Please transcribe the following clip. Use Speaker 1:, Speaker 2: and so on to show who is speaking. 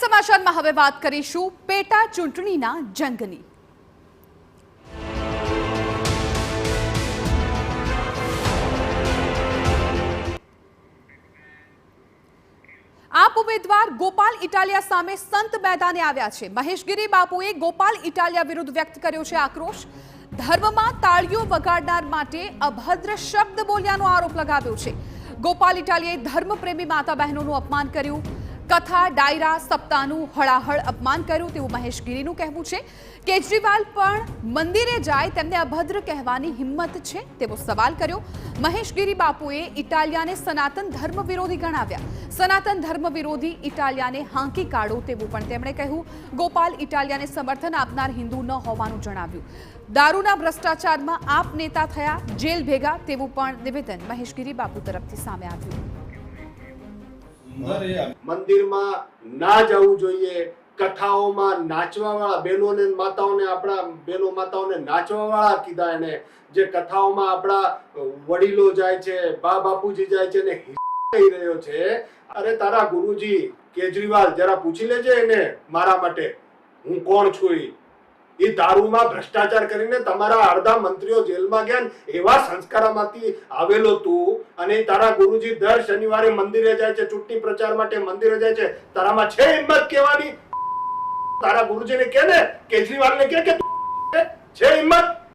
Speaker 1: સમાચારમાં હવે વાત કરીશું પેટા ચૂંટણીના જંગની। આપ ઉમેદવાર ગોપાલ ઇટાલિયા સામે સંત મેદાને આવ્યા છે। મહેશગીરી બાપુએ ગોપાલ ઇટાલિયા વિરુદ્ધ વ્યક્ત કર્યો છે આક્રોશ। ધર્મમાં તાળીઓ વગાડનાર માટે અભદ્ર શબ્દ બોલ્યાનો આરોપ લગાવ્યો છે। ગોપાલ ઇટાલિયાએ ધર્મપ્રેમી માતા બહેનોનું અપમાન કર્યું, કથા ડાયરા સપ્તાહનું હળાહળ અપમાન કર્યું તેવું મહેશગીરીનું કહેવું છે। કેજરીવાલ પણ મંદિરે જાય તેમને અભદ્ર કહેવાની હિંમત છે તેવો સવાલ કર્યો। મહેશગીરી બાપુએ ઇટાલિયાને સનાતન ધર્મ વિરોધી ગણાવ્યા। સનાતન ધર્મ વિરોધી ઇટાલિયાને હાંકી કાઢો તેવું પણ તેમણે કહ્યું। ગોપાલ ઇટાલિયાને સમર્થન આપનાર હિન્દુ ન હોવાનું જણાવ્યું। દારૂના ભ્રષ્ટાચારમાં આપ નેતા થયા, જેલ ભેગા તેવું પણ નિવેદન મહેશગીરી બાપુ તરફથી સામે આવ્યું।
Speaker 2: મંદિરમાં ના જવું જોઈએ, કથાઓમાં નાચવા વાળા બહેનોને માતાઓને, આપણા બહેનો માતાઓને નાચવા વાળા કીધા એને। જે કથાઓમાં આપણા વડીલો જાય છે, બા બાપુજી જાય છે ને કહી રહ્યો છે, અરે તારા ગુરુજી કેજરીવાલ જરા પૂછી લેજે એને મારા માટે હું કોણ છું। એ દારૂમાં ભ્રષ્ટાચાર કરીને તમારા અડધા મંત્રીઓ જેલમાં ગયા, એવા સંસ્કારમાંથી આવેલો તું, અને તારા ગુરુજી દર શનિવારે મંદિરે જાય છે, ચૂંટણી પ્રચાર માટે મંદિરે જાય છે, તારામાં છે હિંમત કહેવાની? તારા ગુરુજીને કે ને, કેજરીવાલને કે છે હિંમત?